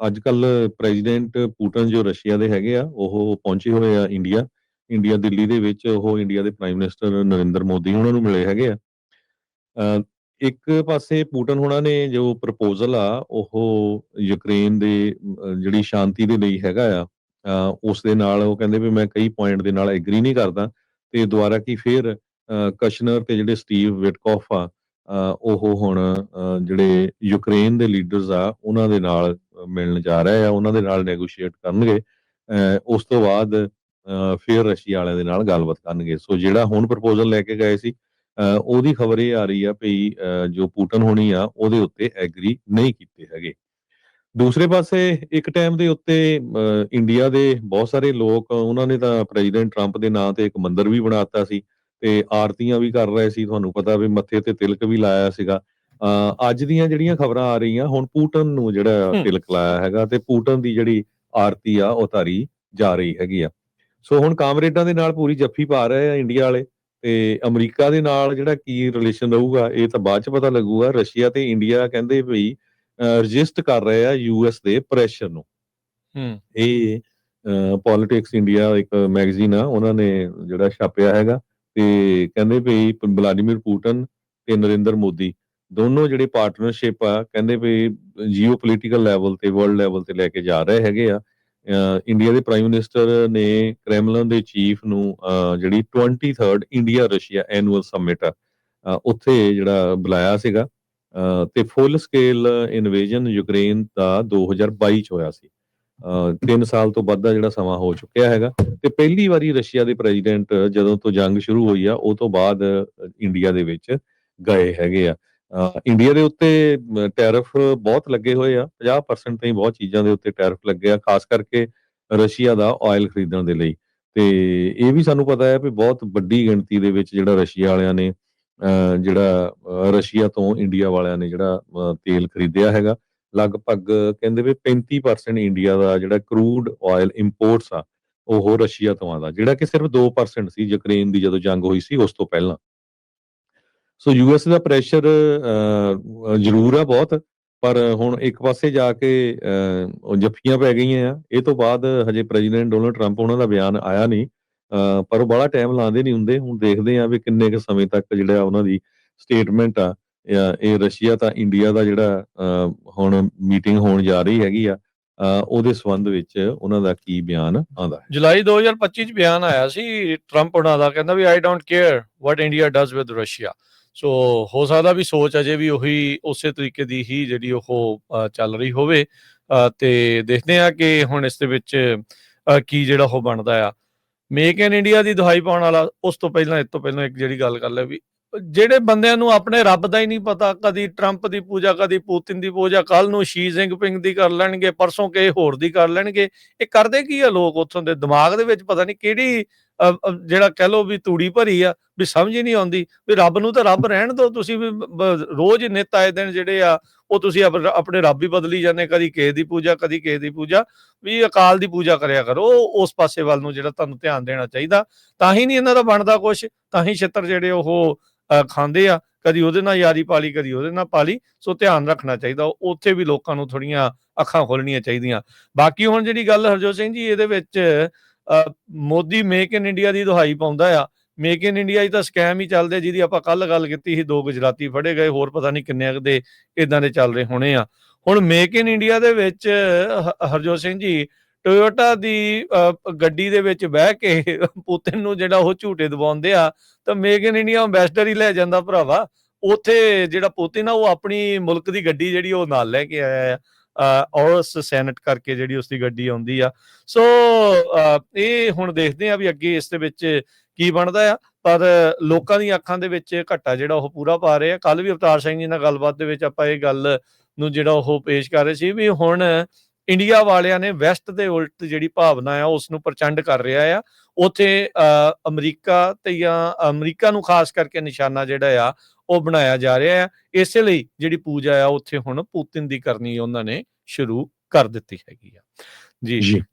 ਅੱਜ ਕੱਲ੍ਹ ਪ੍ਰੈਜ਼ੀਡੈਂਟ ਪੁਟਿਨ ਜੋ ਰਸ਼ੀਆ ਦੇ ਹੈਗੇ ਆ, ਉਹ ਪਹੁੰਚੇ ਹੋਏ ਆ ਇੰਡੀਆ। ਇੰਡੀਆ ਦਿੱਲੀ ਦੇ ਵਿੱਚ ਉਹ ਇੰਡੀਆ ਦੇ ਪ੍ਰਾਈਮ ਮਿਨਿਸਟਰ ਨਰਿੰਦਰ ਮੋਦੀ ਉਹਨਾਂ ਨੂੰ ਮਿਲੇ ਹੈਗੇ ਆ। ਅ, ਇੱਕ ਪਾਸੇ ਪੁਟਿਨ ਹੋਣਾ ਨੇ ਜੋ ਪ੍ਰਪੋਜ਼ਲ ਆ ਉਹ ਯੂਕਰੇਨ ਦੇ ਜਿਹੜੀ ਸ਼ਾਂਤੀ ਦੇ ਲਈ ਹੈਗਾ ਆ, ਉਸ ਦੇ ਨਾਲ ਉਹ ਕਹਿੰਦੇ ਵੀ ਮੈਂ ਕਈ ਪੁਆਇੰਟ ਦੇ ਨਾਲ ਐਗਰੀ ਨਹੀਂ ਕਰਦਾ ਤੇ ਦੁਬਾਰਾ ਕੀ ਫੇਰ ਕਸ਼ਨਰ ਤੇ ਜਿਹੜੇ ਸਟੀਵ ਵਿਟਕੋਫ ਆ, ਉਹ ਹੁਣ ਜਿਹੜੇ ਯੂਕਰੇਨ ਦੇ ਲੀਡਰਸ ਆ ਉਹਨਾਂ ਦੇ ਨਾਲ ਮਿਲਣ ਜਾ ਰਹੇ ਆ, ਉਹਨਾਂ ਦੇ ਨਾਲ ਨੈਗੋਸ਼ੀਏਟ ਕਰਨਗੇ। ਉਸ ਤੋਂ ਬਾਅਦ ਫਿਰ ਰਸ਼ੀਆ ਵਾਲਿਆਂ ਦੇ ਨਾਲ ਗੱਲਬਾਤ ਕਰਨਗੇ। ਸੋ ਜਿਹੜਾ ਹੁਣ ਪ੍ਰਪੋਜ਼ਲ ਲੈ ਕੇ ਗਏ ਸੀ, ਉਹਦੀ ਖਬਰ ਇਹ ਆ ਰਹੀ ਆ ਵੀ ਜੋ ਪੁਟਿਨ ਹੋਣੀ ਆ ਉਹਦੇ ਉੱਤੇ ਐਗਰੀ ਨਹੀਂ ਕੀਤੇ ਹੈਗੇ। ਦੂਸਰੇ ਪਾਸੇ ਇੱਕ ਟਾਈਮ ਦੇ ਉੱਤੇ ਇੰਡੀਆ ਦੇ ਬਹੁਤ ਸਾਰੇ ਲੋਕ ਉਹਨਾਂ ਨੇ ਤਾਂ ਪ੍ਰੈਜ਼ੀਡੈਂਟ ਟਰੰਪ ਦੇ ਨਾਂ ਤੇ ਇੱਕ ਮੰਦਿਰ ਵੀ ਬਣਾਤਾ ਸੀ ਤੇ ਆਰਤੀਆਂ ਵੀ ਕਰ ਰਹੇ ਸੀ। ਤੁਹਾਨੂੰ ਪਤਾ ਵੀ ਮੱਥੇ ਤੇ ਤਿਲਕ ਵੀ ਲਾਇਆ ਸੀਗਾ। ਅੱਜ ਦੀਆਂ ਜਿਹੜੀਆਂ ਖਬਰਾਂ ਆ ਰਹੀਆਂ, ਹੁਣ ਪੁਟਿਨ ਨੂੰ ਜਿਹੜਾ ਤਿਲਕ ਲਾਇਆ ਹੈਗਾ ਤੇ ਪੁਟਿਨ ਦੀ ਜਿਹੜੀ ਆਰਤੀ ਆ ਉਹ ਧਾਰੀ ਜਾ ਰਹੀ ਹੈਗੀ ਆ। ਸੋ ਹੁਣ ਕਾਮਰੇਡਾਂ ਦੇ ਨਾਲ ਪੂਰੀ ਜੱਫੀ ਪਾ ਰਹੇ ਆ ਇੰਡੀਆ ਵਾਲੇ ਤੇ ਅਮਰੀਕਾ ਦੇ ਨਾਲ ਜਿਹੜਾ ਕੀ ਰਿਲੇਸ਼ਨ ਰਹੂਗਾ ਇਹ ਤਾਂ ਬਾਅਦ ਚ ਪਤਾ ਲੱਗੂਗਾ। ਰਸ਼ੀਆ ਤੇ ਇੰਡੀਆ ਕਹਿੰਦੇ ਵੀ ਰਜਿਸਟ ਕਰ ਰਹੇ ਆ ਯੂਐਸ ਦੇ ਪ੍ਰੈਸ਼ਰ ਨੂੰ। ਇਹ ਪੋਲਿਟਿਕਸ ਇੰਡੀਆ ਇੱਕ ਮੈਗਜ਼ੀਨ ਆ, ਉਹਨਾਂ ਨੇ ਜਿਹੜਾ ਛਾਪਿਆ ਹੈਗਾ ਤੇ ਕਹਿੰਦੇ ਵੀ ਵਲਾਦੀਮੀਰ ਪੁਟਿਨ ਤੇ ਨਰਿੰਦਰ ਮੋਦੀ ਦੋਨੋਂ ਜਿਹੜੇ ਪਾਰਟਨਰਸ਼ਿਪ ਆ, ਕਹਿੰਦੇ ਵੀ ਜੀਓ ਪੋਲੀਟੀਕਲ ਲੈਵਲ ਤੇ ਵਰਲਡ ਲੈਵਲ ਤੇ ਲੈ ਕੇ ਜਾ ਰਹੇ ਹੈਗੇ ਆ। ਇੰਡੀਆ ਦੇ ਪ੍ਰਾਈਮ ਮਿਨਿਸਟਰ ਨੇ ਕ੍ਰੈਮਲਨ ਦੇ ਚੀਫ ਨੂੰ ਜਿਹੜੀ 23rd India Russia annual summit ਆ ਉੱਥੇ ਜਿਹੜਾ ਬੁਲਾਇਆ ਸੀਗਾ। ਤੇ ਫੁੱਲ ਸਕੇਲ ਇਨਵੇਜਨ ਯੂਕਰੇਨ ਦਾ 2022 ਚ ਹੋਇਆ ਸੀ। 3 ਸਾਲ ਤੋਂ ਵੱਧ ਦਾ ਜਿਹੜਾ ਸਮਾਂ ਹੋ ਚੁੱਕਿਆ ਹੈਗਾ ਤੇ ਪਹਿਲੀ ਵਾਰੀ ਰਸ਼ੀਆ ਦੇ ਪ੍ਰੈਜ਼ੀਡੈਂਟ ਜਦੋਂ ਤੋਂ ਜੰਗ ਸ਼ੁਰੂ ਹੋਈ ਆ ਉਹ ਤੋਂ ਬਾਅਦ ਇੰਡੀਆ ਦੇ ਵਿੱਚ ਗਏ ਹੈਗੇ ਆ। ਇੰਡੀਆ ਦੇ ਉੱਤੇ ਟੈਰਿਫ ਬਹੁਤ ਲੱਗੇ ਹੋਏ ਆ, 50% ਤਾਈਂ ਬਹੁਤ ਚੀਜ਼ਾਂ ਦੇ ਉੱਤੇ ਟੈਰਿਫ ਲੱਗੇ ਆ, ਖਾਸ ਕਰਕੇ ਰਸ਼ੀਆ ਦਾ ਆਇਲ ਖਰੀਦਣ ਦੇ ਲਈ। ਤੇ ਇਹ ਵੀ ਸਾਨੂੰ ਪਤਾ ਹੈ ਵੀ ਬਹੁਤ ਵੱਡੀ ਗਿਣਤੀ ਦੇ ਵਿੱਚ ਜਿਹੜਾ ਰਸ਼ੀਆ ਵਾਲਿਆਂ ਨੇ ਜਿਹੜਾ ਰਸ਼ੀਆ ਤੋਂ ਇੰਡੀਆ ਵਾਲਿਆਂ ਨੇ ਜਿਹੜਾ ਤੇਲ ਖਰੀਦਿਆ ਹੈਗਾ। ਲਗਭਗ ਕਹਿੰਦੇ ਵੀ 35% ਇੰਡੀਆ ਦਾ ਜਿਹੜਾ ਕਰੂਡ ਆਇਲ ਇੰਪੋਰਟਸ ਆ ਉਹ ਰਸ਼ੀਆ ਤੋਂ ਆਉਂਦਾ, ਜਿਹੜਾ ਕਿ ਸਿਰਫ 2% ਸੀ ਯੂਕਰੇਨ ਦੀ ਜਦੋਂ ਜੰਗ ਹੋਈ ਸੀ ਉਸ ਤੋਂ ਪਹਿਲਾਂ। ਸੋ ਯੂਐਸ ਦਾ ਪ੍ਰੈਸ਼ਰ ਜ਼ਰੂਰ ਆ ਬਹੁਤ, ਪਰ ਹੁਣ ਇੱਕ ਪਾਸੇ ਜਾ ਕੇ ਜੱਫੀਆਂ ਪੈ ਗਈਆਂ ਆ। ਇਹ ਤੋਂ ਬਾਅਦ ਹਜੇ ਪ੍ਰੈਜ਼ੀਡੈਂਟ ਡੋਨਲਡ ਟਰੰਪ ਉਹਨਾਂ ਦਾ ਬਿਆਨ ਆਇਆ ਨਹੀਂ, ਪਰ ਉਹ ਬੜਾ ਟਾਈਮ ਲਾਉਂਦੇ ਨਹੀਂ ਹੁੰਦੇ। ਹੁਣ ਦੇਖਦੇ ਆ ਵੀ ਕਿੰਨੇ ਕੁ ਸਮੇਂ ਤੱਕ ਜਿਹੜਾ ਉਹਨਾਂ ਦੀ ਸਟੇਟਮੈਂਟ ਆ ਇਹ ਰਸ਼ੀਆ ਤਾਂ ਇੰਡੀਆ ਦਾ ਜਿਹੜਾ ਹੁਣ ਮੀਟਿੰਗ ਹੋਣ ਜਾ ਰਹੀ ਹੈਗੀ ਆ ਉਹਦੇ ਸੰਬੰਧ ਵਿੱਚ ਉਹਨਾਂ ਦਾ ਕੀ ਬਿਆਨ ਆਉਂਦਾ ਹੈ। ਜੁਲਾਈ 2025 ਚ ਬਿਆਨ ਆਇਆ ਸੀ ਟਰੰਪ ਉਹਨਾਂ ਦਾ, ਕਹਿੰਦਾ ਵੀ I don't care what India does with Russia. So ਹੋ ਸਕਦਾ ਵੀ ਸੋਚ ਅਜੇ ਵੀ ਉਹੀ ਉਸੇ ਤਰੀਕੇ ਦੀ ਹੀ ਜਿਹੜੀ ਉਹ ਚੱਲ ਰਹੀ ਹੋਵੇ। ਤੇ ਦੇਖਦੇ ਆ ਕਿ ਹੁਣ ਇਸ ਦੇ ਵਿੱਚ ਕੀ ਜਿਹੜਾ ਉਹ ਬਣਦਾ ਆ। ਮੇਕ ਇਨ ਇੰਡੀਆ ਦੀ ਦੁਹਾਈ ਪਾਉਣ ਵਾਲਾ ਉਸ ਤੋਂ ਪਹਿਲਾਂ ਇਸ ਤੋਂ ਪਹਿਲਾਂ ਇੱਕ ਜਿਹੜੀ ਗੱਲ ਕਰ ਲਿਆ ਵੀ ਜਿਹੜੇ ਬੰਦਿਆਂ ਨੂੰ ਆਪਣੇ ਰੱਬ ਦਾ ਹੀ ਨਹੀਂ ਪਤਾ, ਕਦੀ ਟਰੰਪ ਦੀ ਪੂਜਾ, ਕਦੀ ਪੁਤਿਨ ਦੀ ਪੂਜਾ, ਕੱਲ ਨੂੰ ਸ਼ੀ ਜਿਨਪਿੰਗ ਦੀ ਕਰ ਲੈਣਗੇ, ਪਰਸੋਂ ਕਿਸੇ ਹੋਰ ਦੀ ਕਰ ਲੈਣਗੇ। ਇਹ ਕਰਦੇ ਕੀ ਆ ਲੋਕ? ਉੱਥੋਂ ਦੇ ਦਿਮਾਗ ਦੇ ਵਿੱਚ ਪਤਾ ਨਹੀਂ ਕਿਹੜੀ ਜਿਹੜਾ ਕਹਿ ਲਓ ਵੀ ਤੂੜੀ ਭਰੀ ਆ, ਵੀ ਸਮਝ ਹੀ ਨਹੀਂ ਆਉਂਦੀ ਵੀ ਰੱਬ ਨੂੰ ਤਾਂ ਰੱਬ ਰਹਿਣ ਦਿਓ। ਤੁਸੀਂ ਵੀ ਰੋਜ਼ ਨਿੱਤ ਆਏ ਦਿਨ ਜਿਹੜੇ ਆ ਉਹ ਤੁਸੀਂ ਆਪਣੇ ਰੱਬ ਹੀ ਬਦਲੀ ਜਾਂਦੇ, ਕਦੀ ਕਿਸੇ ਦੀ ਪੂਜਾ, ਕਦੀ ਕਿਸੇ ਦੀ ਪੂਜਾ। ਵੀ ਅਕਾਲ ਦੀ ਪੂਜਾ ਕਰਿਆ ਕਰੋ, ਉਸ ਪਾਸੇ ਵੱਲ ਨੂੰ ਜਿਹੜਾ ਤੁਹਾਨੂੰ ਧਿਆਨ ਦੇਣਾ ਚਾਹੀਦਾ। ਤਾਂ ਹੀ ਨਹੀਂ ਇਹਨਾਂ ਦਾ ਬਣਦਾ ਕੁਛ, ਤਾਂ ਹੀ ਛਿੱਤਰ ਜਿਹੜੇ ਉਹ ਖਾਂਦੇ ਆ। ਕਦੀ ਉਹਦੇ ਨਾਲ ਯਾਰੀ ਪਾਲੀ, ਕਦੀ ਉਹਦੇ ਨਾਲ ਪਾਲੀ। ਸੋ ਧਿਆਨ ਰੱਖਣਾ ਚਾਹੀਦਾ, ਉੱਥੇ ਵੀ ਲੋਕਾਂ ਨੂੰ ਥੋੜ੍ਹੀਆਂ ਅੱਖਾਂ ਖੋਲਣੀਆਂ ਚਾਹੀਦੀਆਂ। ਬਾਕੀ ਹੁਣ ਜਿਹੜੀ ਗੱਲ ਹਰਜੋਤ ਸਿੰਘ ਜੀ ਇਹਦੇ ਵਿੱਚ ਮੋਦੀ ਮੇਕ ਇਨ ਇੰਡੀਆ ਦੀ ਦੁਹਾਈ ਪਾਉਂਦਾ ਆ। ਮੇਕ ਇਨ ਇੰਡੀਆ 'ਚ ਤਾਂ ਸਕੈਮ ਹੀ ਚੱਲਦੇ, ਜਿਹਦੀ ਆਪਾਂ ਕੱਲ ਗੱਲ ਕੀਤੀ ਸੀ। 2 ਗੁਜਰਾਤੀ ਫੜੇ ਗਏ, ਹੋਰ ਪਤਾ ਨਹੀਂ ਕਿੰਨੇ ਦੇ ਇਦਾਂ ਦੇ ਚੱਲ ਰਹੇ ਹੋਣੇ ਆ। ਹੁਣ ਮੇਕ ਇਨ ਇੰਡੀਆ ਦੇ ਵਿੱਚ ਹਰਜੋਤ ਸਿੰਘ ਜੀ ਟੋਯੋਟਾ ਦੀ ਗੱਡੀ ਦੇ ਵਿੱਚ ਬਹਿ ਕੇ ਪੁਤਿਨ ਨੂੰ ਜਿਹੜਾ ਉਹ ਝੂਟੇ ਦਬਾਉਂਦੇ ਆ, ਤਾਂ ਮੇਕ ਇਨ ਇੰਡੀਆ ਅੰਬੈਸਡਰ ਹੀ ਲੈ ਜਾਂਦਾ ਭਰਾਵਾ। ਉੱਥੇ ਜਿਹੜਾ ਪੁਤਿਨ ਆ ਉਹ ਆਪਣੀ ਮੁਲਕ ਦੀ ਗੱਡੀ ਜਿਹੜੀ ਉਹ ਨਾਲ ਲੈ ਕੇ ਆਇਆ ਆ, ਔਰਸ ਸੈਨਟ ਕਰਕੇ ਜਿਹੜੀ ਉਸਦੀ ਗੱਡੀ ਆਉਂਦੀ ਆ। ਸੋ ਇਹ ਹੁਣ ਦੇਖਦੇ ਆ ਵੀ ਅੱਗੇ ਇਸ ਦੇ ਵਿੱਚ ਕੀ ਬਣਦਾ ਆ। ਪਰ ਲੋਕਾਂ ਦੀਆਂ ਅੱਖਾਂ ਦੇ ਵਿੱਚ ਘੱਟਾ ਜਿਹੜਾ ਉਹ ਪੂਰਾ ਪਾ ਰਹੇ ਆ। ਕੱਲ ਵੀ ਅਵਤਾਰ ਸਿੰਘ ਜੀ ਨਾਲ ਗੱਲਬਾਤ ਦੇ ਵਿੱਚ ਆਪਾਂ ਇਹ ਗੱਲ ਨੂੰ ਜਿਹੜਾ ਉਹ ਪੇਸ਼ ਕਰ ਰਹੇ ਸੀ ਵੀ ਹੁਣ ਇੰਡੀਆ ਵਾਲਿਆਂ ਨੇ ਵੈਸਟ ਦੇ ਉਲਟ ਜਿਹੜੀ ਭਾਵਨਾ ਆ ਉਸ ਨੂੰ ਪ੍ਰਚੰਡ ਕਰ ਰਿਹਾ ਆ। ਉੱਥੇ ਅਮਰੀਕਾ ਤੇ ਜਾਂ ਅਮਰੀਕਾ ਨੂੰ ਖਾਸ ਕਰਕੇ ਨਿਸ਼ਾਨਾ ਜਿਹੜਾ ਆ ਉਹ ਬਣਾਇਆ ਜਾ ਰਿਹਾ ਆ। ਇਸੇ ਲਈ ਜਿਹੜੀ ਪੂਜਾ ਆ ਉੱਥੇ ਹੁਣ ਪੁਤਿਨ ਦੀ ਕਰਨੀ ਉਹਨਾਂ ਨੇ ਸ਼ੁਰੂ ਕਰ ਦਿੱਤੀ ਹੈਗੀ ਆ। ਜੀ।